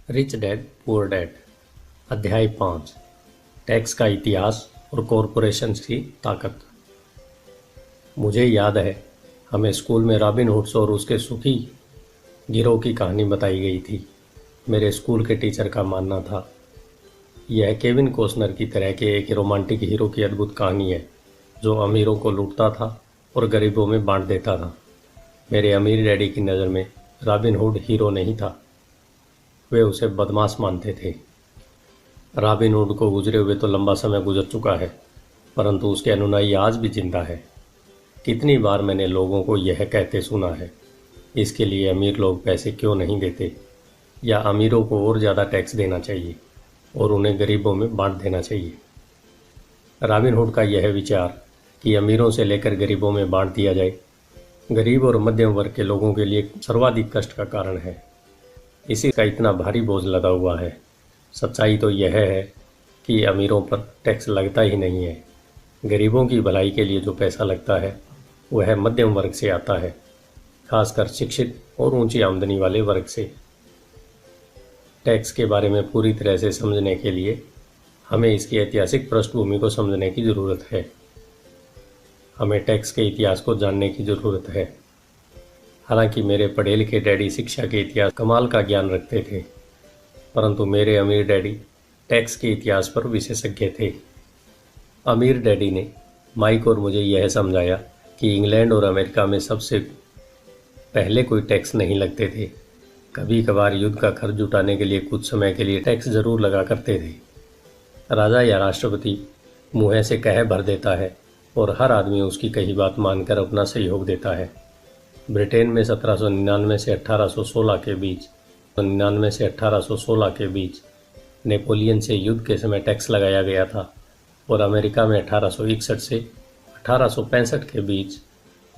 Rich dad poor dad अध्याय 5 tax का इतिहास और कॉरपोरेशंस की ताकत। मुझे याद है हमें स्कूल में रॉबिन हुड्स और उसके सुखी गिरोह की कहानी बताई गई थी। मेरे स्कूल के टीचर का मानना था यह केविन कॉस्नर की तरह के एक रोमांटिक हीरो की अद्भुत कहानी है जो अमीरों को लूटता था और गरीबों में बांट देता था। मेरे अमीर डैडी की नज़र में रॉबिन हुड हीरो नहीं था, वे उसे बदमाश मानते थे। रॉबिन हुड को गुजरे हुए तो लंबा समय गुजर चुका है, परंतु उसके अनुयायी आज भी जिंदा है। कितनी बार मैंने लोगों को यह कहते सुना है, इसके लिए अमीर लोग पैसे क्यों नहीं देते, या अमीरों को और ज़्यादा टैक्स देना चाहिए और उन्हें गरीबों में बांट देना चाहिए। रॉबिन हुड का यह विचार कि अमीरों से लेकर गरीबों में बांट दिया जाए, गरीब और मध्यम वर्ग के लोगों के लिए सर्वाधिक कष्ट का कारण है। इसी का इतना भारी बोझ लदा हुआ है। सच्चाई तो यह है कि अमीरों पर टैक्स लगता ही नहीं है। गरीबों की भलाई के लिए जो पैसा लगता है वह मध्यम वर्ग से आता है, खासकर शिक्षित और ऊंची आमदनी वाले वर्ग से। टैक्स के बारे में पूरी तरह से समझने के लिए हमें इसकी ऐतिहासिक पृष्ठभूमि को समझने की ज़रूरत है। हमें टैक्स के इतिहास को जानने की ज़रूरत है। हालांकि मेरे पढ़े लिखे डैडी शिक्षा के इतिहास कमाल का ज्ञान रखते थे, परंतु मेरे अमीर डैडी टैक्स के इतिहास पर विशेषज्ञ थे। अमीर डैडी ने माइक और मुझे यह समझाया कि इंग्लैंड और अमेरिका में सबसे पहले कोई टैक्स नहीं लगते थे। कभी कभार युद्ध का खर्च जुटाने के लिए कुछ समय के लिए टैक्स जरूर लगा करते थे। राजा या राष्ट्रपति मुँह से कह भर देता है और हर आदमी उसकी कही बात मानकर अपना सहयोग देता है। ब्रिटेन में 1799 से 1816 के बीच 1816 के बीच नेपोलियन से युद्ध के समय टैक्स लगाया गया था और अमेरिका में 1861 से 1865 के बीच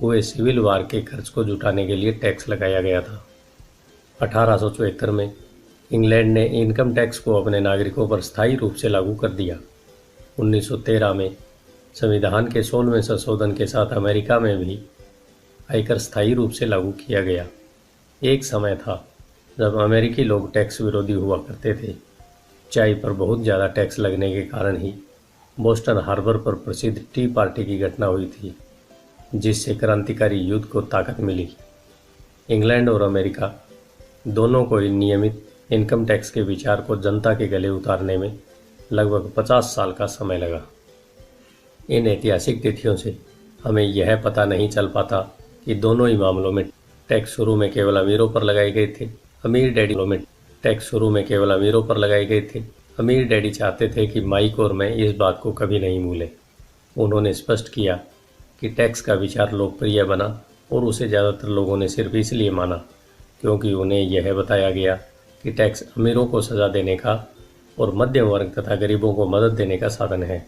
हुए सिविल वार के खर्च को जुटाने के लिए टैक्स लगाया गया था। 1874 में इंग्लैंड ने इनकम टैक्स को अपने नागरिकों पर स्थायी रूप से लागू कर दिया। 1913 में संविधान के 16वें संशोधन के साथ अमेरिका में भी आयकर स्थायी रूप से लागू किया गया। एक समय था जब अमेरिकी लोग टैक्स विरोधी हुआ करते थे। चाय पर बहुत ज़्यादा टैक्स लगने के कारण ही बोस्टन हार्बर पर प्रसिद्ध टी पार्टी की घटना हुई थी, जिससे क्रांतिकारी युद्ध को ताकत मिली। इंग्लैंड और अमेरिका दोनों को नियमित इनकम टैक्स के विचार को जनता के गले उतारने में लगभग 50 साल का समय लगा। इन ऐतिहासिक तिथियों से हमें यह पता नहीं चल पाता कि दोनों ही मामलों में टैक्स शुरू में केवल अमीरों पर लगाए गए थे। अमीर डैडी चाहते थे कि माइक और मैं इस बात को कभी नहीं भूलें। उन्होंने स्पष्ट किया कि टैक्स का विचार लोकप्रिय बना और उसे ज़्यादातर लोगों ने सिर्फ इसलिए माना क्योंकि उन्हें यह बताया गया कि टैक्स अमीरों को सजा देने का और मध्यम वर्ग तथा गरीबों को मदद देने का साधन है।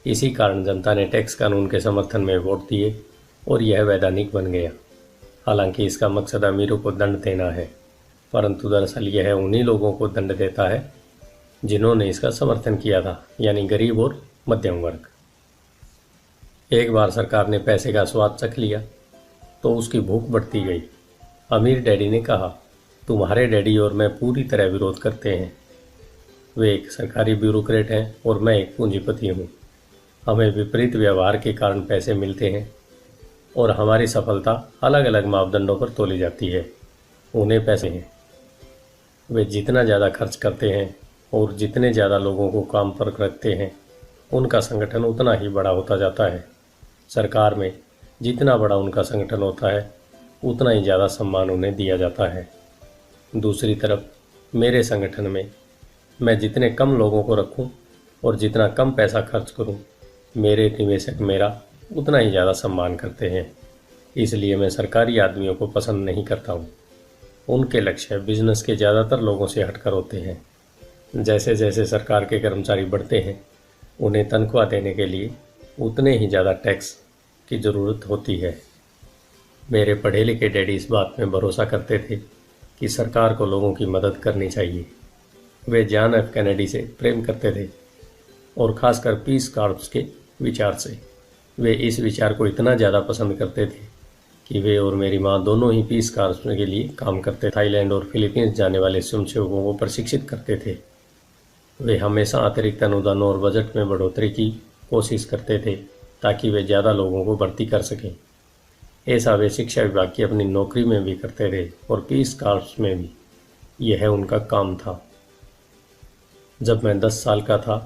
इसी कारण जनता ने टैक्स कानून के समर्थन में वोट दिए और यह वैधानिक बन गया। हालांकि इसका मकसद अमीरों को दंड देना है, परंतु दरअसल यह उन्हीं लोगों को दंड देता है जिन्होंने इसका समर्थन किया था, यानी गरीब और मध्यम वर्ग। एक बार सरकार ने पैसे का स्वाद चख लिया तो उसकी भूख बढ़ती गई। अमीर डैडी ने कहा, तुम्हारे डैडी और मैं पूरी तरह विरोध करते हैं। वे एक सरकारी ब्यूरोक्रेट हैं और मैं एक पूंजीपति हूँ। हमें विपरीत व्यवहार के कारण पैसे मिलते हैं और हमारी सफलता अलग अलग मापदंडों पर तोली जाती है। उन्हें पैसे हैं, वे जितना ज़्यादा खर्च करते हैं और जितने ज़्यादा लोगों को काम पर रखते हैं, उनका संगठन उतना ही बड़ा होता जाता है। सरकार में जितना बड़ा उनका संगठन होता है, उतना ही ज़्यादा सम्मान उन्हें दिया जाता है। दूसरी तरफ मेरे संगठन में मैं जितने कम लोगों को रखूं और जितना कम पैसा खर्च करूं, मेरे निवेशक मेरा उतना ही ज़्यादा सम्मान करते हैं। इसलिए मैं सरकारी आदमियों को पसंद नहीं करता हूँ। उनके लक्ष्य बिजनेस के ज़्यादातर लोगों से हटकर होते हैं। जैसे जैसे सरकार के कर्मचारी बढ़ते हैं, उन्हें तनख्वाह देने के लिए उतने ही ज़्यादा टैक्स की ज़रूरत होती है। मेरे पढ़े लिखे डैडी इस बात में भरोसा करते थे कि सरकार को लोगों की मदद करनी चाहिए। वे जॉन एफ कैनेडी से प्रेम करते थे और ख़ासकर पीस कॉर्प्स के विचार से। वे इस विचार को इतना ज़्यादा पसंद करते थे कि वे और मेरी माँ दोनों ही पीस कार्स के लिए काम करते, थाईलैंड और फिलीपींस जाने वाले स्वयंसेवकों को प्रशिक्षित करते थे। वे हमेशा अतिरिक्त अनुदान और बजट में बढ़ोतरी की कोशिश करते थे ताकि वे ज़्यादा लोगों को भर्ती कर सकें। ऐसा वे शिक्षा विभाग की अपनी नौकरी में भी करते थे और पीस कार्प्स में भी। यह उनका काम था। जब मैं 10 साल का था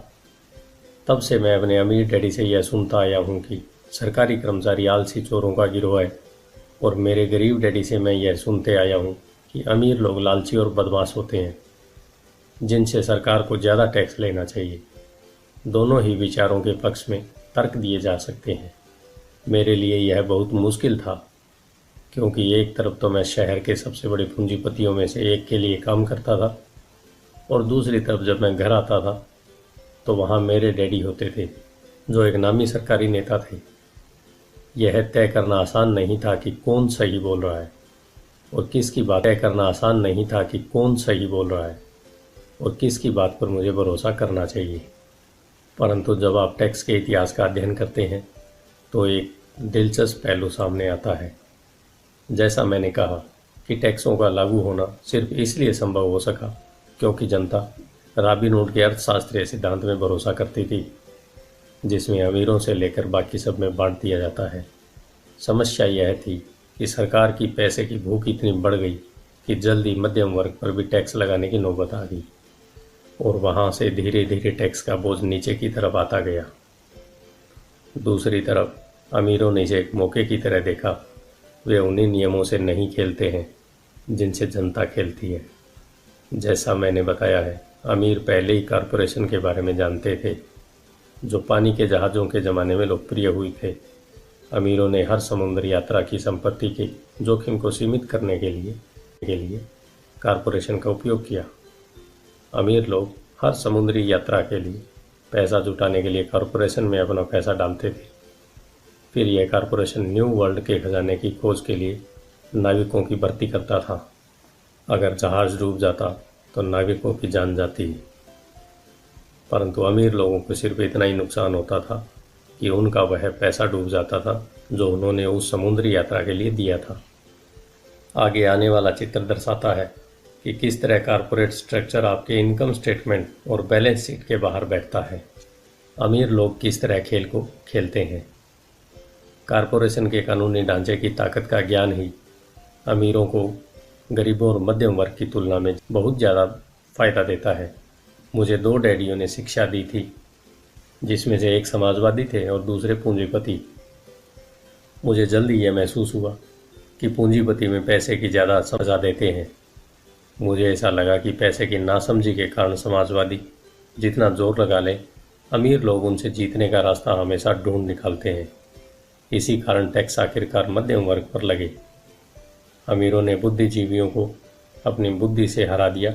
तब से मैं अपने अमीर डैडी से यह सुनता आया हूँ कि सरकारी कर्मचारी आलसी चोरों का गिरोह है, और मेरे गरीब डैडी से मैं यह सुनते आया हूँ कि अमीर लोग लालची और बदमाश होते हैं जिनसे सरकार को ज़्यादा टैक्स लेना चाहिए। दोनों ही विचारों के पक्ष में तर्क दिए जा सकते हैं। मेरे लिए यह बहुत मुश्किल था, क्योंकि एक तरफ तो मैं शहर के सबसे बड़े पूंजीपतियों में से एक के लिए काम करता था, और दूसरी तरफ जब मैं घर आता था तो वहाँ मेरे डैडी होते थे जो एक नामी सरकारी नेता थे। यह तय करना आसान नहीं था कि कौन सही बोल रहा है और किसकी बात तय करना आसान नहीं था कि कौन सही बोल रहा है और किसकी बात पर मुझे भरोसा करना चाहिए। परंतु जब आप टैक्स के इतिहास का अध्ययन करते हैं तो एक दिलचस्प पहलू सामने आता है। जैसा मैंने कहा कि टैक्सों का लागू होना सिर्फ इसलिए संभव हो सका क्योंकि जनता रॉबिनहुड के अर्थशास्त्रीय सिद्धांत में भरोसा करती थी, जिसमें अमीरों से लेकर बाकी सब में बांट दिया जाता है। समस्या यह थी कि सरकार की पैसे की भूख इतनी बढ़ गई कि जल्दी मध्यम वर्ग पर भी टैक्स लगाने की नौबत आ गई, और वहाँ से धीरे धीरे टैक्स का बोझ नीचे की तरफ आता गया। दूसरी तरफ अमीरों ने इसे एक मौके की तरह देखा। वे उन्हीं नियमों से नहीं खेलते हैं जिनसे जनता खेलती है। जैसा मैंने बताया है, अमीर पहले ही कॉरपोरेशन के बारे में जानते थे, जो पानी के जहाज़ों के ज़माने में लोकप्रिय हुई थे। अमीरों ने हर समुद्र यात्रा की संपत्ति के जोखिम को सीमित करने के लिए कॉरपोरेशन का उपयोग किया। अमीर लोग हर समुद्री यात्रा के लिए पैसा जुटाने के लिए कॉरपोरेशन में अपना पैसा डालते थे। फिर यह कॉरपोरेशन न्यू वर्ल्ड के खजाने की खोज के लिए नाविकों की भर्ती करता था। अगर जहाज़ डूब जाता तो नाविकों की जान जाती, परंतु अमीर लोगों को सिर्फ इतना ही नुकसान होता था कि उनका वह पैसा डूब जाता था जो उन्होंने उस समुद्री यात्रा के लिए दिया था। आगे आने वाला चित्र दर्शाता है कि किस तरह कॉरपोरेट स्ट्रक्चर आपके इनकम स्टेटमेंट और बैलेंस शीट के बाहर बैठता है। अमीर लोग किस तरह खेल को खेलते हैं। कॉरपोरेशन के कानूनी ढांचे की ताकत का ज्ञान ही अमीरों को गरीबों और मध्यम वर्ग की तुलना में बहुत ज़्यादा फ़ायदा देता है। मुझे 2 डैडियों ने शिक्षा दी थी, जिसमें से एक समाजवादी थे और दूसरे पूंजीपति। मुझे जल्दी यह महसूस हुआ कि पूंजीपति में पैसे की ज़्यादा सजा देते हैं। मुझे ऐसा लगा कि पैसे की नासमझी के कारण समाजवादी जितना जोर लगा लें, अमीर लोग उनसे जीतने का रास्ता हमेशा ढूंढ निकालते हैं। इसी कारण टैक्स आखिरकार मध्यम वर्ग पर लगे। अमीरों ने बुद्धिजीवियों को अपनी बुद्धि से हरा दिया,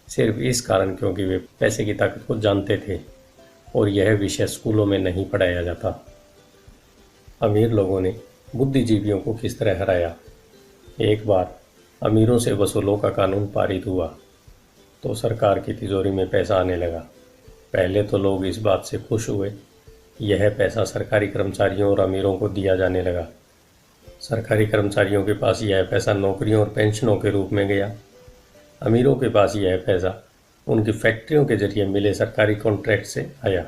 सिर्फ इस कारण क्योंकि वे पैसे की ताकत को जानते थे, और यह विषय स्कूलों में नहीं पढ़ाया जाता। अमीर लोगों ने बुद्धिजीवियों को किस तरह हराया। एक बार अमीरों से वसूलों का कानून पारित हुआ तो सरकार की तिजोरी में पैसा आने लगा। पहले तो लोग इस बात से खुश हुए। यह पैसा सरकारी कर्मचारियों और अमीरों को दिया जाने लगा। सरकारी कर्मचारियों के पास यह पैसा नौकरियों और पेंशनों के रूप में गया। अमीरों के पास यह पैसा उनकी फैक्ट्रियों के जरिए मिले सरकारी कॉन्ट्रैक्ट से आया।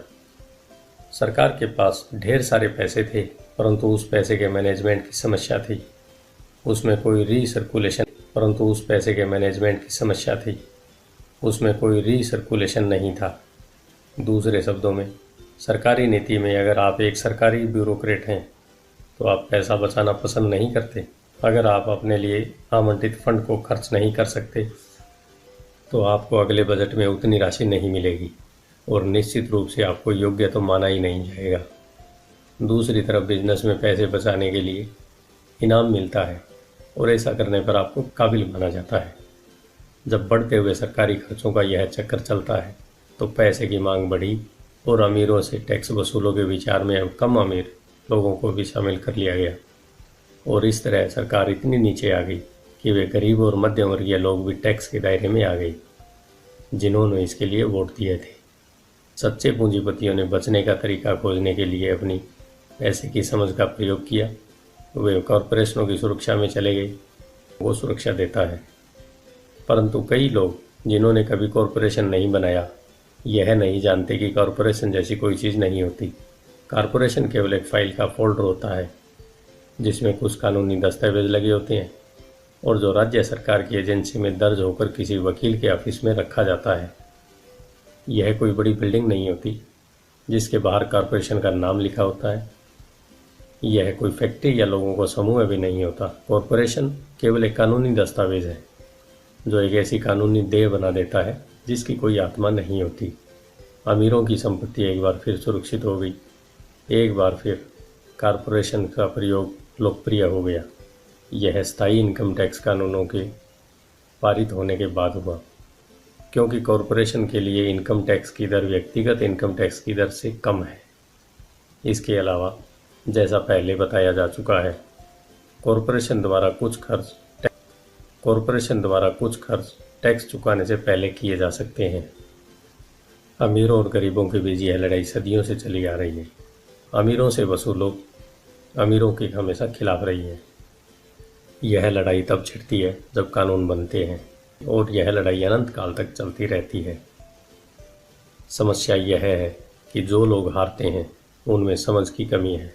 सरकार के पास ढेर सारे पैसे थे, परंतु उस पैसे के मैनेजमेंट की समस्या थी। उसमें कोई रीसर्कुलेशन नहीं था। दूसरे शब्दों में, सरकारी नीति में अगर आप एक सरकारी ब्यूरोक्रेट हैं तो आप पैसा बचाना पसंद नहीं करते। अगर आप अपने लिए आवंटित फंड को खर्च नहीं कर सकते तो आपको अगले बजट में उतनी राशि नहीं मिलेगी, और निश्चित रूप से आपको योग्य तो माना ही नहीं जाएगा। दूसरी तरफ बिजनेस में पैसे बचाने के लिए इनाम मिलता है, और ऐसा करने पर आपको काबिल माना जाता है। जब बढ़ते हुए सरकारी खर्चों का यह चक्कर चलता है तो पैसे की मांग बढ़ी, और अमीरों से टैक्स वसूलों के विचार में अब कम अमीर लोगों को भी शामिल कर लिया गया, और इस तरह सरकार इतनी नीचे आ गई कि वे गरीब और मध्यम वर्गीय लोग भी टैक्स के दायरे में आ गए, जिन्होंने इसके लिए वोट दिए थे। सच्चे पूंजीपतियों ने बचने का तरीका खोजने के लिए अपनी पैसे की समझ का प्रयोग किया। वे कॉरपोरेशनों की सुरक्षा में चले गए, वो सुरक्षा देता है। परंतु कई लोग जिन्होंने कभी कॉरपोरेशन नहीं बनाया, यह नहीं जानते कि कॉरपोरेशन जैसी कोई चीज़ नहीं होती। कॉरपोरेशन केवल एक फाइल का फोल्डर होता है जिसमें कुछ कानूनी दस्तावेज लगे होते हैं और जो राज्य सरकार की एजेंसी में दर्ज होकर किसी वकील के ऑफिस में रखा जाता है। यह कोई बड़ी बिल्डिंग नहीं होती जिसके बाहर कॉरपोरेशन का नाम लिखा होता है। यह कोई फैक्ट्री या लोगों का समूह भी नहीं होता। कॉरपोरेशन केवल एक कानूनी दस्तावेज है जो एक ऐसी कानूनी देह बना देता है जिसकी कोई आत्मा नहीं होती। अमीरों की संपत्ति एक बार फिर सुरक्षित हो गई। एक बार फिर कॉरपोरेशन का प्रयोग लोकप्रिय हो गया। यह स्थायी इनकम टैक्स कानूनों के पारित होने के बाद हुआ, क्योंकि कॉरपोरेशन के लिए इनकम टैक्स की दर व्यक्तिगत इनकम टैक्स की दर से कम है। इसके अलावा, जैसा पहले बताया जा चुका है, कॉरपोरेशन द्वारा कुछ खर्च टैक्स चुकाने से पहले किए जा सकते हैं। अमीरों और गरीबों के बीच यह लड़ाई सदियों से चली आ रही है। अमीरों से वसूलों अमीरों के हमेशा खिलाफ रही है। यह लड़ाई तब छिड़ती है जब कानून बनते हैं और यह लड़ाई अनंत काल तक चलती रहती है। समस्या यह है कि जो लोग हारते हैं उनमें समझ की कमी है।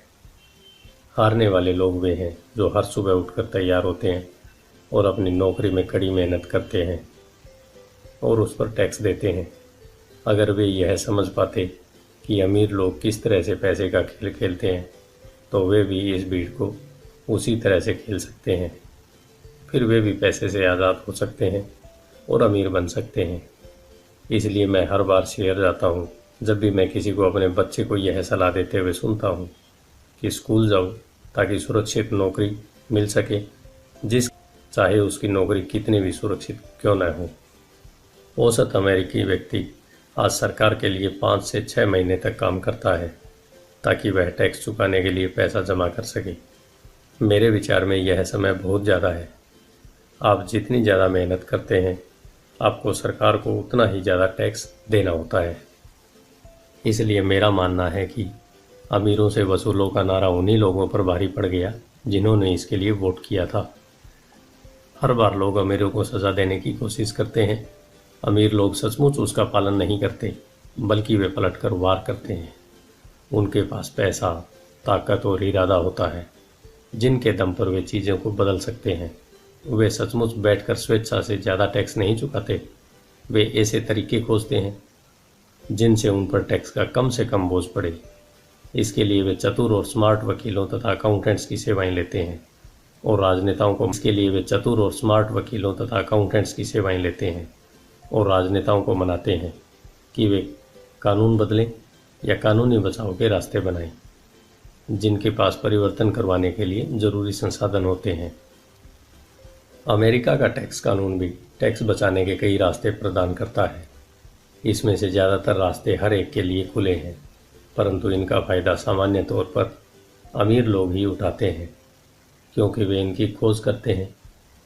हारने वाले लोग वे हैं जो हर सुबह उठकर तैयार होते हैं और अपनी नौकरी में कड़ी मेहनत करते हैं और उस पर टैक्स देते हैं। अगर वे यह समझ पाते कि अमीर लोग किस तरह से पैसे का खेल खेलते हैं तो वे भी इस भीड़ को उसी तरह से खेल सकते हैं। फिर वे भी पैसे से आज़ाद हो सकते हैं और अमीर बन सकते हैं। इसलिए मैं हर बार शहर जाता हूँ जब भी मैं किसी को अपने बच्चे को यह सलाह देते हुए सुनता हूँ कि स्कूल जाओ ताकि सुरक्षित नौकरी मिल सके, चाहे उसकी नौकरी कितनी भी सुरक्षित क्यों न हो। औसत अमेरिकी व्यक्ति आज सरकार के लिए 5 से 6 महीने तक काम करता है ताकि वह टैक्स चुकाने के लिए पैसा जमा कर सके। मेरे विचार में यह समय बहुत ज़्यादा है। आप जितनी ज़्यादा मेहनत करते हैं, आपको सरकार को उतना ही ज़्यादा टैक्स देना होता है। इसलिए मेरा मानना है कि अमीरों से वसूलों का नारा उन्हीं लोगों पर भारी पड़ गया जिन्होंने इसके लिए वोट किया था। हर बार लोग अमीरों को सज़ा देने की कोशिश करते हैं। अमीर लोग सचमुच उसका पालन नहीं करते, बल्कि वे पलटकर वार करते हैं। उनके पास पैसा, ताकत और इरादा होता है जिनके दम पर वे चीज़ों को बदल सकते हैं। वे सचमुच बैठकर स्वेच्छा से ज़्यादा टैक्स नहीं चुकाते। वे ऐसे तरीके खोजते हैं जिनसे उन पर टैक्स का कम से कम बोझ पड़े। इसके लिए वे चतुर और स्मार्ट वकीलों तथा अकाउंटेंट्स की सेवाएं लेते हैं और राजनेताओं को मनाते हैं कि वे कानून बदलें या कानूनी बचाव के रास्ते बनाएं, जिनके पास परिवर्तन करवाने के लिए जरूरी संसाधन होते हैं। अमेरिका का टैक्स कानून भी टैक्स बचाने के कई रास्ते प्रदान करता है। इसमें से ज़्यादातर रास्ते हर एक के लिए खुले हैं, परंतु इनका फ़ायदा सामान्य तौर पर अमीर लोग ही उठाते हैं क्योंकि वे इनकी खोज करते हैं,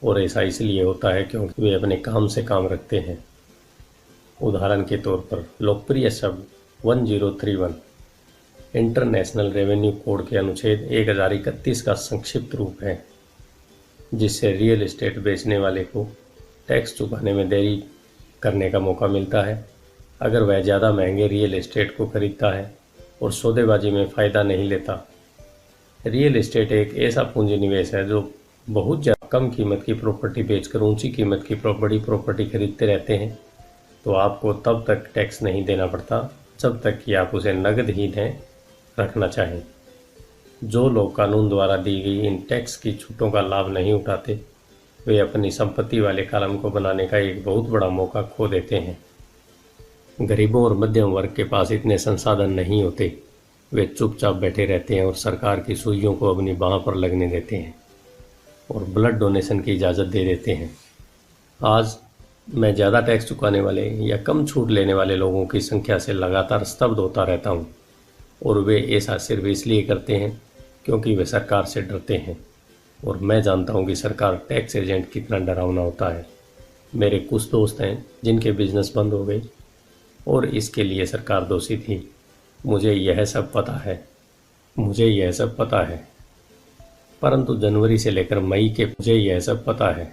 और ऐसा इसलिए होता है क्योंकि वे अपने काम से काम रखते हैं। उदाहरण के तौर पर लोकप्रिय शब्द 1031 इंटरनेशनल रेवेन्यू कोड के अनुच्छेद 1031 का संक्षिप्त रूप है, जिससे रियल एस्टेट बेचने वाले को टैक्स चुकाने में देरी करने का मौका मिलता है अगर वह ज़्यादा महंगे रियल एस्टेट को खरीदता है और सौदेबाजी में फ़ायदा नहीं लेता। रियल एस्टेट एक ऐसा पूंजी निवेश है जो बहुत ज़्यादा कम कीमत की प्रॉपर्टी बेचकर ऊंची कीमत की बड़ी प्रॉपर्टी खरीदते रहते हैं, तो आपको तब तक टैक्स नहीं देना पड़ता जब तक कि आप उसे नकद ही दें रखना चाहें। जो लोग कानून द्वारा दी गई इन टैक्स की छूटों का लाभ नहीं उठाते, वे अपनी संपत्ति वाले कॉलम को बनाने का एक बहुत बड़ा मौका खो देते हैं। गरीबों और मध्यम वर्ग के पास इतने संसाधन नहीं होते। वे चुपचाप बैठे रहते हैं और सरकार की सुइयों को अपनी बाह पर लगने देते हैं और ब्लड डोनेशन की इजाज़त दे देते हैं। आज मैं ज़्यादा टैक्स चुकाने वाले या कम छूट लेने वाले लोगों की संख्या से लगातार स्तब्ध होता रहता हूँ, और वे ऐसा सिर्फ इसलिए करते हैं क्योंकि वे सरकार से डरते हैं, और मैं जानता हूँ कि सरकार टैक्स एजेंट कितना डरावना होता है। मेरे कुछ दोस्त हैं जिनके बिजनेस बंद हो गए और इसके लिए सरकार दोषी थी। मुझे यह सब पता है। परंतु जनवरी से लेकर मई के मुझे यह सब पता है।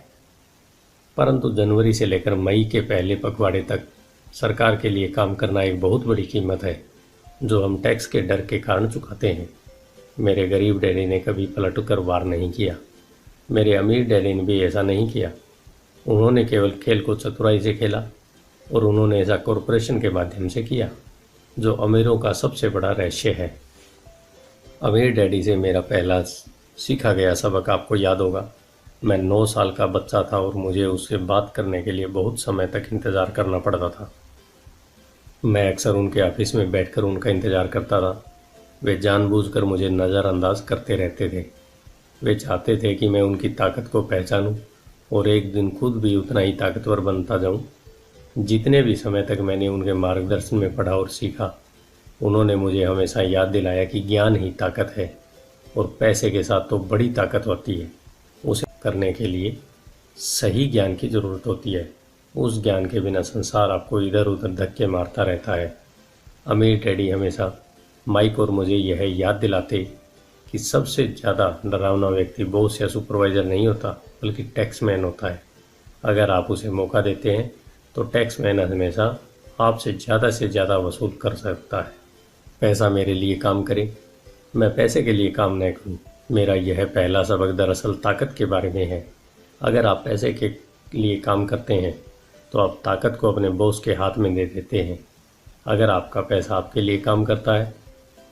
परंतु जनवरी से लेकर मई के पहले पखवाड़े तक सरकार के लिए काम करना एक बहुत बड़ी कीमत है, जो हम टैक्स के डर के कारण चुकाते हैं। मेरे गरीब डैडी ने कभी पलट कर वार नहीं किया। मेरे अमीर डैडी ने भी ऐसा नहीं किया। उन्होंने केवल खेल को चतुराई से खेला, और उन्होंने ऐसा कॉरपोरेशन के माध्यम से किया, जो अमीरों का सबसे बड़ा रहस्य है। अमीर डैडी से मेरा पहला सीखा गया सबक आपको याद होगा। मैं 9 साल का बच्चा था और मुझे उससे बात करने के लिए बहुत समय तक इंतज़ार करना पड़ता था। मैं अक्सर उनके ऑफिस में बैठकर उनका इंतज़ार करता था। वे जानबूझकर मुझे नज़रअंदाज करते रहते थे। वे चाहते थे कि मैं उनकी ताकत को पहचानूं और एक दिन खुद भी उतना ही ताकतवर बनता जाऊं। जितने भी समय तक मैंने उनके मार्गदर्शन में पढ़ा और सीखा, उन्होंने मुझे हमेशा याद दिलाया कि ज्ञान ही ताकत है, और पैसे के साथ तो बड़ी ताकत होती है। उसे करने के लिए सही ज्ञान की ज़रूरत होती है। उस ज्ञान के बिना संसार आपको इधर उधर धक्के मारता रहता है। अमीर डैडी हमेशा माइक और मुझे यह याद दिलाते कि सबसे ज़्यादा डरावना व्यक्ति बॉस या सुपरवाइज़र नहीं होता, बल्कि टैक्समैन होता है। अगर आप उसे मौका देते हैं तो टैक्समैन हमेशा आपसे से ज़्यादा वसूल कर सकता है। पैसा मेरे लिए काम करे, मैं पैसे के लिए काम न करूं। मेरा यह पहला सबक दरअसल ताकत के बारे में है। अगर आप पैसे के लिए काम करते हैं तो आप ताकत को अपने बॉस के हाथ में दे देते हैं। अगर आपका पैसा आपके लिए काम करता है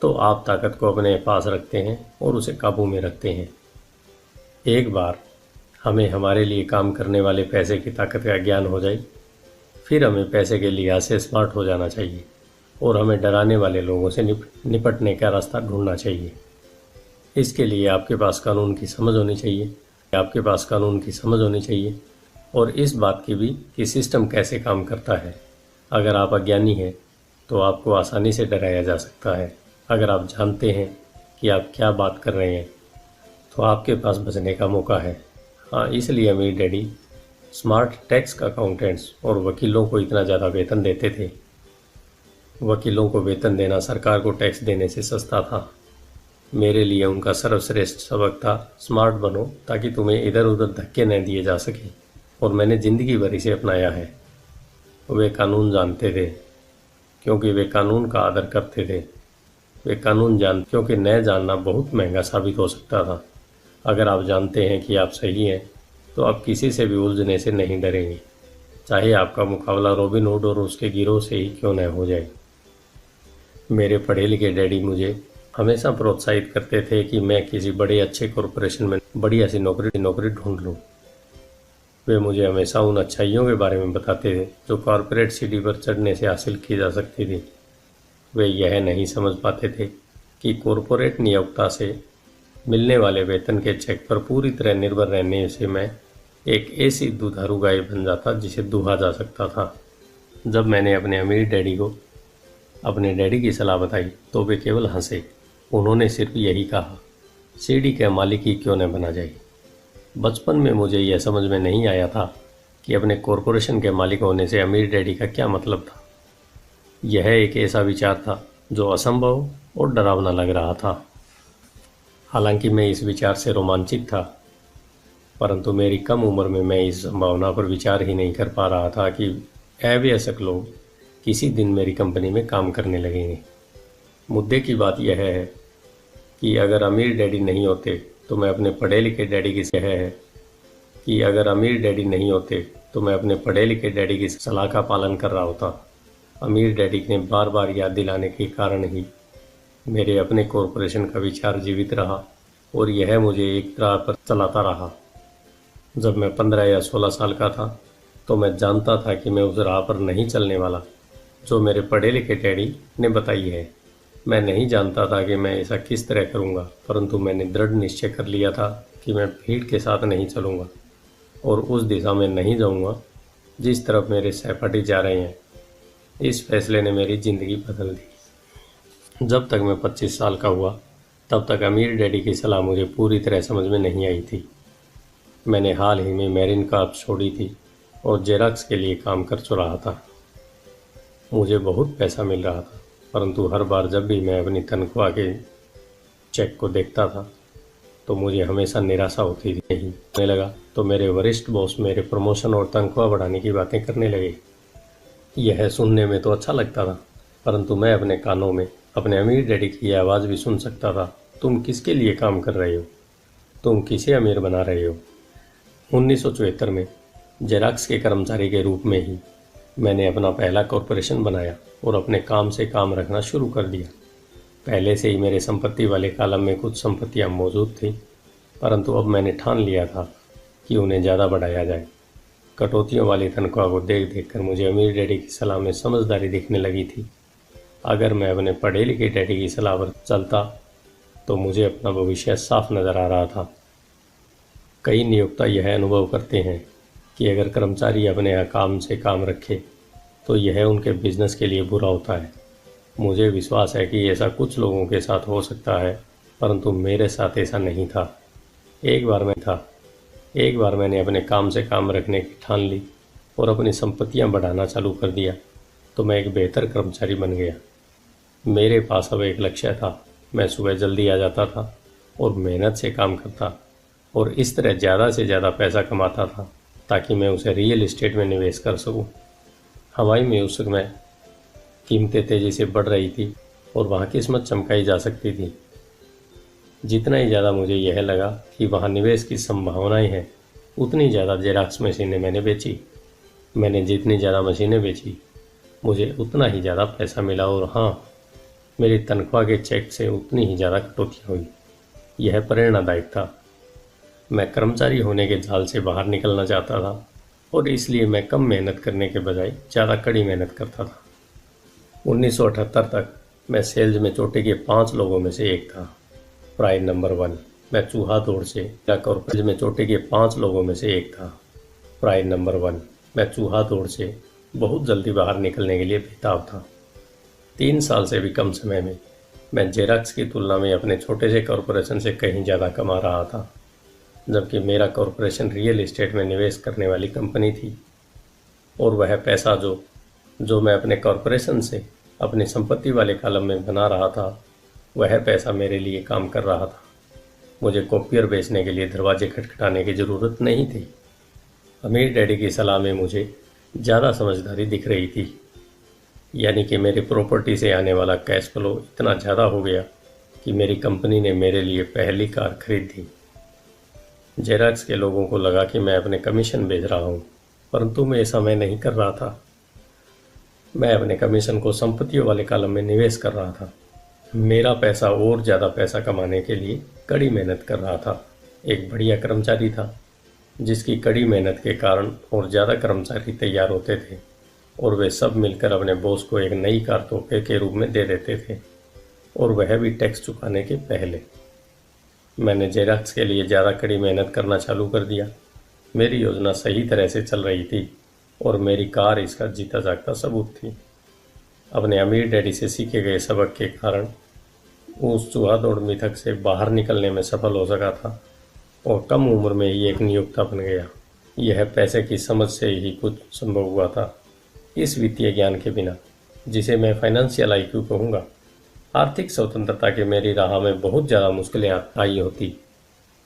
तो आप ताकत को अपने पास रखते हैं और उसे काबू में रखते हैं। एक बार हमें हमारे लिए काम करने वाले पैसे की ताकत का ज्ञान हो जाए, फिर हमें पैसे के लिहाज से स्मार्ट हो जाना चाहिए और हमें डराने वाले लोगों से निपटने का रास्ता ढूंढना चाहिए। इसके लिए आपके पास कानून की समझ होनी चाहिए और इस बात की भी कि सिस्टम कैसे काम करता है। अगर आप अज्ञानी हैं तो आपको आसानी से डराया जा सकता है। अगर आप जानते हैं कि आप क्या बात कर रहे हैं तो आपके पास बचने का मौका है। हाँ, इसलिए अमीर डैडी स्मार्ट टैक्स अकाउंटेंट्स और वकीलों को इतना ज़्यादा वेतन देते थे। वकीलों को वेतन देना सरकार को टैक्स देने से सस्ता था। मेरे लिए उनका सर्वश्रेष्ठ सबक था, स्मार्ट बनो ताकि तुम्हें इधर उधर धक्के न दिए जा सकें, और मैंने ज़िंदगी भर इसे अपनाया है। वे कानून जानते थे क्योंकि वे कानून का आदर करते थे। वे कानून क्योंकि न जानना बहुत महंगा साबित हो सकता था। अगर आप जानते हैं कि आप सही हैं तो आप किसी से भी उलझने से नहीं डरेंगे, चाहे आपका मुकाबला रॉबिन हुड और उसके गिरोह से ही क्यों न हो जाए। मेरे पढ़े लिखे डैडी मुझे हमेशा प्रोत्साहित करते थे कि मैं किसी बड़े अच्छे कॉरपोरेशन में बढ़िया सी नौकरी ढूंढ लूँ। वे मुझे हमेशा उन अच्छाइयों के बारे में बताते थे जो कॉरपोरेट सीढ़ी पर चढ़ने से हासिल की जा सकती थी। वे यह नहीं समझ पाते थे कि कॉरपोरेट नियोक्ता से मिलने वाले वेतन के चेक पर पूरी तरह निर्भर रहने से मैं एक ऐसी दुधारू गाय बन जाता जिसे दुहा जा सकता था। जब मैंने अपने अमीर डैडी को अपने डैडी की सलाह बताई तो वे केवल हंसे। उन्होंने सिर्फ यही कहा, सीढ़ी के मालिक ही क्यों न बना जाए। बचपन में मुझे यह समझ में नहीं आया था कि अपने कॉरपोरेशन के मालिक होने से अमीर डैडी का क्या मतलब था। यह एक ऐसा विचार था जो असंभव और डरावना लग रहा था। हालांकि मैं इस विचार से रोमांचित था, परंतु मेरी कम उम्र में मैं इस संभावना पर विचार ही नहीं कर पा रहा था कि अवयस्क लोग किसी दिन मेरी कंपनी में काम करने लगेंगे। मुद्दे की बात यह है कि अगर अमीर डैडी नहीं होते तो मैं अपने पढ़े लिखे डैडी की सलाह का पालन कर रहा होता। अमीर डैडी ने बार बार याद दिलाने के कारण ही मेरे अपने कॉरपोरेशन का विचार जीवित रहा और यह मुझे एक राह पर चलाता रहा। जब मैं 15 या 16 साल का था तो मैं जानता था कि मैं उस राह पर नहीं चलने वाला जो मेरे पढ़े लिखे डैडी ने बताई है। मैं नहीं जानता था कि मैं ऐसा किस तरह करूंगा, परंतु मैंने दृढ़ निश्चय कर लिया था कि मैं भीड़ के साथ नहीं चलूंगा और उस दिशा में नहीं जाऊंगा जिस तरफ मेरे सहपाठी जा रहे हैं। इस फैसले ने मेरी ज़िंदगी बदल दी। जब तक मैं 25 साल का हुआ तब तक अमीर डैडी की सलाह मुझे पूरी तरह समझ में नहीं आई थी। मैंने हाल ही में मैरिन कॉर्प छोड़ी थी और जेरॉक्स के लिए काम कर रहा था। मुझे बहुत पैसा मिल रहा था, परंतु हर बार जब भी मैं अपनी तनख्वाह के चेक को देखता था तो मुझे हमेशा निराशा होती थी। नहीं होने लगा तो मेरे वरिष्ठ बॉस मेरे प्रमोशन और तनख्वाह बढ़ाने की बातें करने लगे। यह सुनने में तो अच्छा लगता था, परंतु मैं अपने कानों में अपने अमीर डैडी की आवाज़ भी सुन सकता था। तुम किसके लिए काम कर रहे हो? तुम किसे अमीर बना रहे हो? 1974 में जेरॉक्स के कर्मचारी के रूप में ही मैंने अपना पहला कॉरपोरेशन बनाया और अपने काम से काम रखना शुरू कर दिया। पहले से ही मेरे संपत्ति वाले कॉलम में कुछ संपत्तियां मौजूद थी, परंतु अब मैंने ठान लिया था कि उन्हें ज़्यादा बढ़ाया जाए। कटौतियों वाली तनख्वाह को देख देख कर मुझे अमीर डैडी की सलाह में समझदारी दिखने लगी थी। अगर मैं अपने पढ़े लिखे डैडी की सलाह पर चलता तो मुझे अपना भविष्य साफ नज़र आ रहा था। कई नियोक्ता यह अनुभव करते हैं कि अगर कर्मचारी अपने यहाँ काम से काम रखे तो यह उनके बिजनेस के लिए बुरा होता है। मुझे विश्वास है कि ऐसा कुछ लोगों के साथ हो सकता है, परंतु मेरे साथ ऐसा नहीं था। एक बार मैंने अपने काम से काम रखने की ठान ली और अपनी संपत्तियां बढ़ाना चालू कर दिया तो मैं एक बेहतर कर्मचारी बन गया। मेरे पास अब एक लक्ष्य था। मैं सुबह जल्दी आ जाता था और मेहनत से काम करता और इस तरह ज़्यादा से ज़्यादा पैसा कमाता था ताकि मैं उसे रियल एस्टेट में निवेश कर सकूं। हवाई में उस समय कीमतें तेज़ी से बढ़ रही थी और वहाँ किस्मत चमकाई जा सकती थी। जितना ही ज़्यादा मुझे यह लगा कि वहाँ निवेश की संभावनाएं हैं, उतनी ज़्यादा जेरॉक्स मशीनें मैंने बेची। मैंने जितनी ज़्यादा मशीनें बेची, मुझे उतना ही ज़्यादा पैसा मिला और हाँ, मेरी तनख्वाह के चेक से उतनी ही ज़्यादा कटौतियाँ हुई। यह प्रेरणादायक था। मैं कर्मचारी होने के जाल से बाहर निकलना चाहता था और इसलिए मैं कम मेहनत करने के बजाय ज़्यादा कड़ी मेहनत करता था। 1978 तक मैं सेल्स में चोटी के 5 लोगों में से एक था। प्राइड नंबर 1, मैं चूहा दौड़ से कॉर्पोरेट में चोटी के 5 लोगों में से एक था। प्राइड नंबर 1, मैं चूहा दौड़ से बहुत जल्दी बाहर निकलने के लिए बेताब था। 3 साल से भी कम समय में मैं जेरॉक्स की तुलना में अपने छोटे से कॉरपोरेशन से कहीं ज़्यादा कमा रहा था, जबकि मेरा कॉरपोरेशन रियल एस्टेट में निवेश करने वाली कंपनी थी और वह पैसा जो मैं अपने कॉरपोरेशन से अपनी संपत्ति वाले कॉलम में बना रहा था, वह पैसा मेरे लिए काम कर रहा था। मुझे कॉपियर बेचने के लिए दरवाजे खटखटाने की ज़रूरत नहीं थी। अमीर डैडी की सलाह में मुझे ज़्यादा समझदारी दिख रही थी, यानी कि मेरी प्रॉपर्टी से आने वाला कैश फ्लो इतना ज़्यादा हो गया कि मेरी कंपनी ने मेरे लिए पहली कार खरीद दी। जेरॉक्स के लोगों को लगा कि मैं अपने कमीशन बेच रहा हूँ, परंतु मैं ऐसा नहीं कर रहा था। मैं अपने कमीशन को संपत्तियों वाले कॉलम में निवेश कर रहा था। मेरा पैसा और ज़्यादा पैसा कमाने के लिए कड़ी मेहनत कर रहा था। एक बढ़िया कर्मचारी था जिसकी कड़ी मेहनत के कारण और ज़्यादा कर्मचारी तैयार होते थे और वे सब मिलकर अपने बॉस को एक नई कार तोहफे के रूप में दे देते थे, और वह भी टैक्स चुकाने के पहले। मैंने जेरॉक्स के लिए ज़्यादा कड़ी मेहनत करना चालू कर दिया। मेरी योजना सही तरह से चल रही थी और मेरी कार इसका जीता जागता सबूत थी। अपने अमीर डैडी से सीखे गए सबक के कारण उस चूहा दौड़ मिथक से बाहर निकलने में सफल हो सका था और कम उम्र में ही एक नियोक्ता बन गया। यह पैसे की समझ से ही कुछ संभव हुआ था। इस वित्तीय ज्ञान के बिना, जिसे मैं फाइनेंशियल आईक्यू कहूँगा, आर्थिक स्वतंत्रता के मेरी राह में बहुत ज़्यादा मुश्किलें आई होती।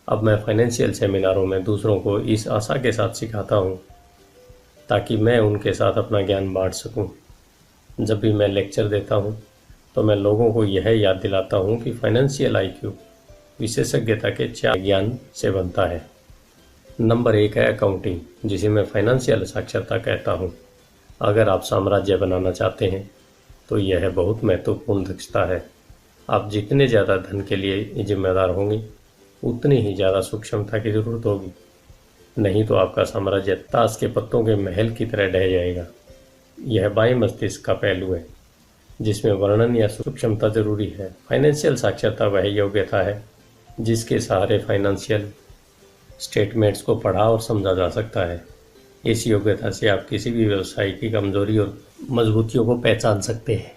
अब मैं फाइनेंशियल सेमिनारों में दूसरों को इस आशा के साथ सिखाता हूँ ताकि मैं उनके साथ अपना ज्ञान बांट सकूँ। जब भी मैं लेक्चर देता हूँ तो मैं लोगों को यह याद दिलाता हूँ कि फाइनेंशियल आईक्यू विशेषज्ञता के 4 ज्ञान से बनता है। नंबर 1 है अकाउंटिंग, जिसे मैं फाइनेंशियल साक्षरता कहता हूँ। अगर आप साम्राज्य बनाना चाहते हैं तो यह बहुत महत्वपूर्ण दक्षता है। आप जितने ज़्यादा धन के लिए जिम्मेदार होंगे, उतनी ही ज़्यादा सूक्ष्मता की ज़रूरत होगी, नहीं तो आपका साम्राज्य ताश के पत्तों के महल की तरह ढह जाएगा। यह बाएं मस्तिष्क का पहलू है जिसमें वर्णन या सूक्ष्मता जरूरी है। फाइनेंशियल साक्षरता वह योग्यता है जिसके सहारे फाइनेंशियल स्टेटमेंट्स को पढ़ा और समझा जा सकता है। इस योग्यता से आप किसी भी व्यवसाय की कमजोरी और मजबूतियों को पहचान सकते हैं।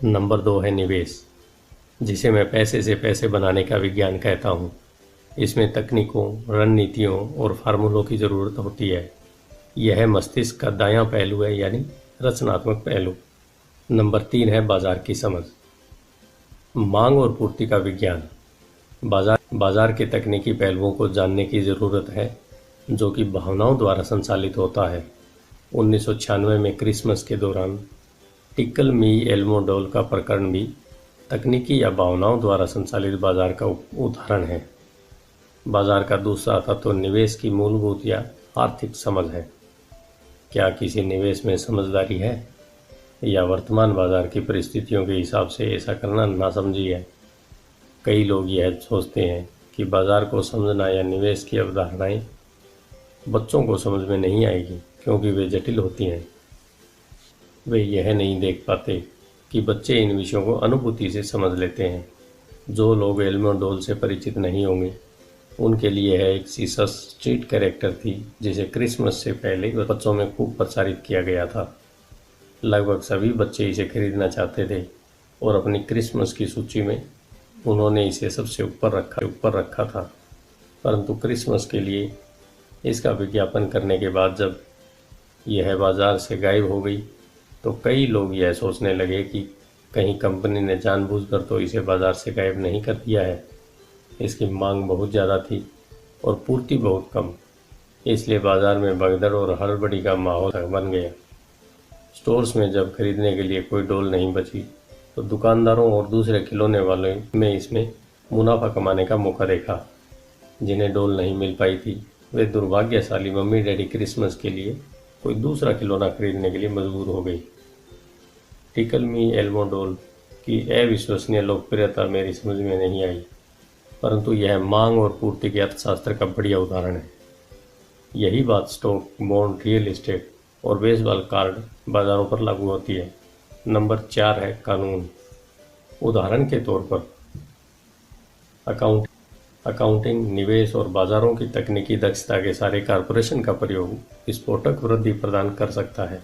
नंबर 2 है निवेश, जिसे मैं पैसे से पैसे बनाने का विज्ञान कहता हूँ। इसमें तकनीकों, रणनीतियों और फार्मूलों की ज़रूरत होती है। यह मस्तिष्क का दायां पहलू है, यानी रचनात्मक पहलू। नंबर 3 है बाजार की समझ, मांग और पूर्ति का विज्ञान। बाजार के तकनीकी पहलुओं को जानने की ज़रूरत है, जो कि भावनाओं द्वारा संचालित होता है। 1996 में क्रिसमस के दौरान टिकल मी एल्मो डॉल का प्रकरण भी तकनीकी या भावनाओं द्वारा संचालित बाजार का उदाहरण है। बाजार का दूसरा तत्व निवेश की मूलभूत या आर्थिक समझ है। क्या किसी निवेश में समझदारी है, या वर्तमान बाजार की परिस्थितियों के हिसाब से ऐसा करना नासमझी है? कई लोग यह सोचते हैं कि बाजार को समझना या निवेश की अवधारणाएं बच्चों को समझ में नहीं आएगी, क्योंकि वे जटिल होती हैं। वे यह नहीं देख पाते कि बच्चे इन विषयों को अनुभूति से समझ लेते हैं। जो लोग एल्मो डोल से परिचित नहीं होंगे, उनके लिए यह एक सीसस स्ट्रीट कैरेक्टर थी, जिसे क्रिसमस से पहले बच्चों में खूब प्रचारित किया गया था। लगभग सभी बच्चे इसे खरीदना चाहते थे और अपनी क्रिसमस की सूची में उन्होंने इसे सबसे ऊपर रखा था। परंतु क्रिसमस के लिए इसका विज्ञापन करने के बाद जब यह बाजार से गायब हो गई, तो कई लोग यह सोचने लगे कि कहीं कंपनी ने जानबूझकर तो इसे बाजार से गायब नहीं कर दिया है। इसकी मांग बहुत ज़्यादा थी और पूर्ति बहुत कम, इसलिए बाजार में भगदड़ और हड़बड़ी का माहौल बन गया। स्टोर्स में जब खरीदने के लिए कोई डॉल नहीं बची, तो दुकानदारों और दूसरे खिलौने वालों में इसमें मुनाफा कमाने का मौका देखा। जिन्हें डॉल नहीं मिल पाई थी, वे दुर्भाग्यशाली मम्मी डैडी क्रिसमस के लिए कोई दूसरा खिलौना खरीदने के लिए मजबूर हो गई। टिकल मी एल्मो डॉल की अविश्वसनीय लोकप्रियता मेरी समझ में नहीं आई, परंतु यह मांग और पूर्ति के अर्थशास्त्र का बढ़िया उदाहरण है। यही बात स्टॉक, बॉन्ड, रियल एस्टेट और बेसबॉल कार्ड बाजारों पर लागू होती है। नंबर 4 है कानून। उदाहरण के तौर पर अकाउंटिंग, निवेश और बाजारों की तकनीकी दक्षता के सारे कॉरपोरेशन का प्रयोग विस्फोटक वृद्धि प्रदान कर सकता है।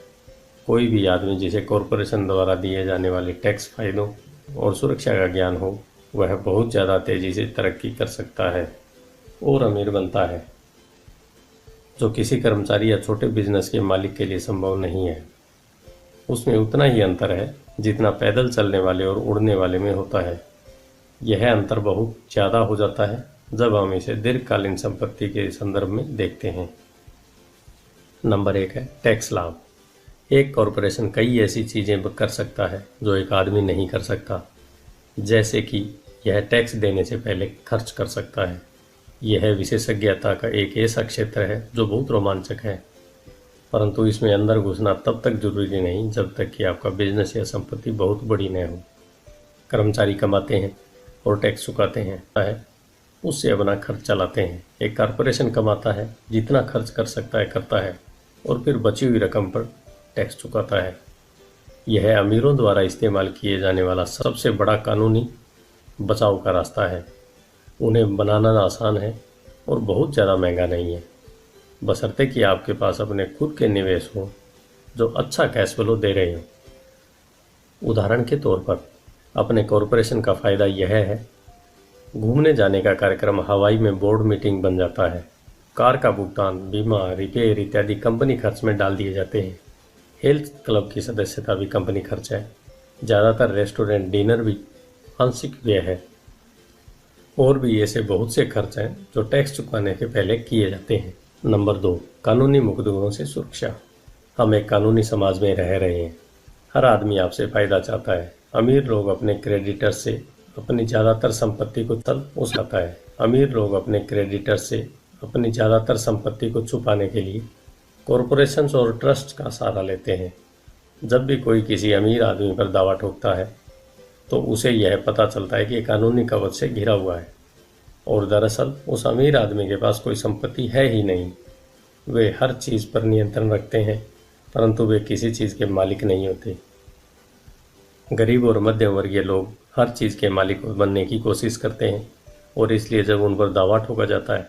कोई भी आदमी जिसे कॉरपोरेशन द्वारा दिए जाने वाले टैक्स फायदों और सुरक्षा का ज्ञान हो, वह बहुत ज़्यादा तेज़ी से तरक्की कर सकता है और अमीर बनता है, जो किसी कर्मचारी या छोटे बिजनेस के मालिक के लिए संभव नहीं है। उसमें उतना ही अंतर है जितना पैदल चलने वाले और उड़ने वाले में होता है। यह अंतर बहुत ज़्यादा हो जाता है जब हम इसे दीर्घकालीन संपत्ति के संदर्भ में देखते हैं। नंबर 1 है टैक्स लाभ। एक कॉरपोरेशन कई ऐसी चीज़ें कर सकता है जो एक आदमी नहीं कर सकता, जैसे कि यह टैक्स देने से पहले खर्च कर सकता है। यह विशेषज्ञता का एक ऐसा क्षेत्र है जो बहुत रोमांचक है, परंतु इसमें अंदर घुसना तब तक जरूरी नहीं जब तक कि आपका बिजनेस या संपत्ति बहुत बड़ी न हो। कर्मचारी कमाते हैं और टैक्स चुकाते हैं, उससे अपना खर्च चलाते हैं। एक कॉरपोरेशन कमाता है, जितना खर्च कर सकता है करता है, और फिर बची हुई रकम पर टैक्स चुकाता है। यह अमीरों द्वारा इस्तेमाल किए जाने वाला सबसे बड़ा कानूनी बचाव का रास्ता है। उन्हें बनाना आसान है और बहुत ज़्यादा महंगा नहीं है, बशर्ते कि आपके पास अपने खुद के निवेश हो जो अच्छा कैश फ्लो दे रहे हो। उदाहरण के तौर पर अपने कॉरपोरेशन का फ़ायदा यह है, घूमने जाने का कार्यक्रम हवाई में बोर्ड मीटिंग बन जाता है। कार का भुगतान, बीमा, रिपेयर इत्यादि कंपनी खर्च में डाल दिए जाते हैं। हेल्थ क्लब की सदस्यता भी कंपनी खर्च है। ज़्यादातर रेस्टोरेंट डिनर भी आंशिक व्यय है। और भी ऐसे बहुत से खर्च हैं जो टैक्स चुकाने के पहले किए जाते हैं। नंबर 2, कानूनी मुकदमों से सुरक्षा। हम एक कानूनी समाज में रह रहे हैं। हर आदमी आपसे फ़ायदा चाहता है। अमीर लोग अपने क्रेडिटर से अपनी ज़्यादातर संपत्ति को अपनी ज़्यादातर संपत्ति को छुपाने के लिए कॉरपोरेशंस और ट्रस्ट का सहारा लेते हैं। जब भी कोई किसी अमीर आदमी पर दावा ठोकता है, तो उसे यह पता चलता है कि कानूनी कवच से घिरा हुआ है और दरअसल उस अमीर आदमी के पास कोई संपत्ति है ही नहीं। वे हर चीज़ पर नियंत्रण रखते हैं, परंतु वे किसी चीज़ के मालिक नहीं होते। गरीब और मध्यम वर्गीय लोग हर चीज़ के मालिक बनने की कोशिश करते हैं, और इसलिए जब उन पर दावा ठोका जाता है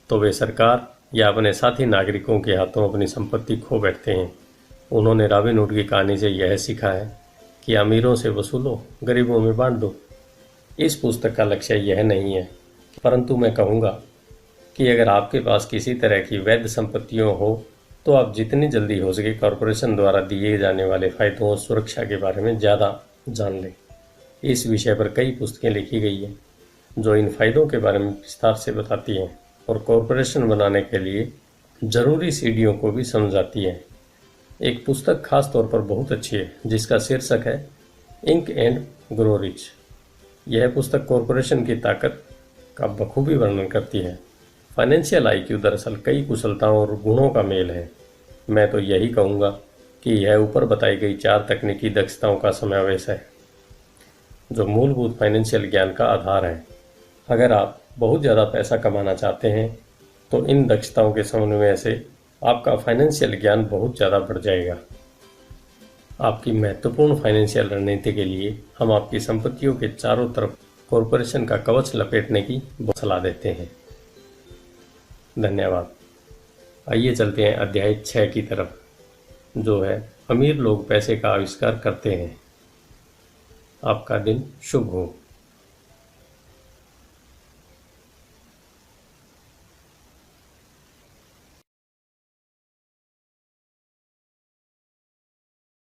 तो वे सरकार या अपने साथी नागरिकों के हाथों अपनी संपत्ति खो बैठते हैं। उन्होंने रॉबिन हुड की कहानी से यह सीखा है कि अमीरों से वसूलो, गरीबों में बांट दो। इस पुस्तक का लक्ष्य यह नहीं है, परंतु मैं कहूँगा कि अगर आपके पास किसी तरह की वैध संपत्तियों हो, तो आप जितनी जल्दी हो सके कॉरपोरेशन द्वारा दिए जाने वाले फ़ायदों और सुरक्षा के बारे में ज़्यादा जान लें। इस विषय पर कई पुस्तकें लिखी गई हैं, जो इन फायदों के बारे में विस्तार से बताती हैं और कॉरपोरेशन बनाने के लिए ज़रूरी सीढ़ियों को भी समझाती है। एक पुस्तक खास तौर पर बहुत अच्छी है जिसका शीर्षक है इंक एंड ग्रो रिच। यह पुस्तक कॉरपोरेशन की ताकत का बखूबी वर्णन करती है। फाइनेंशियल आईक्यू दरअसल कई कुशलताओं और गुणों का मेल है। मैं तो यही कहूँगा कि यह ऊपर बताई गई 4 तकनीकी दक्षताओं का समावेश है जो मूलभूत फाइनेंशियल ज्ञान का आधार है। अगर आप बहुत ज़्यादा पैसा कमाना चाहते हैं तो इन दक्षताओं के समन्वय से आपका फाइनेंशियल ज्ञान बहुत ज़्यादा बढ़ जाएगा। आपकी महत्वपूर्ण फाइनेंशियल रणनीति के लिए हम आपकी संपत्तियों के चारों तरफ कॉरपोरेशन का कवच लपेटने की सलाह देते हैं। धन्यवाद। आइए चलते हैं अध्याय 6 की तरफ, जो है अमीर लोग पैसे का आविष्कार करते हैं। आपका दिन शुभ हो।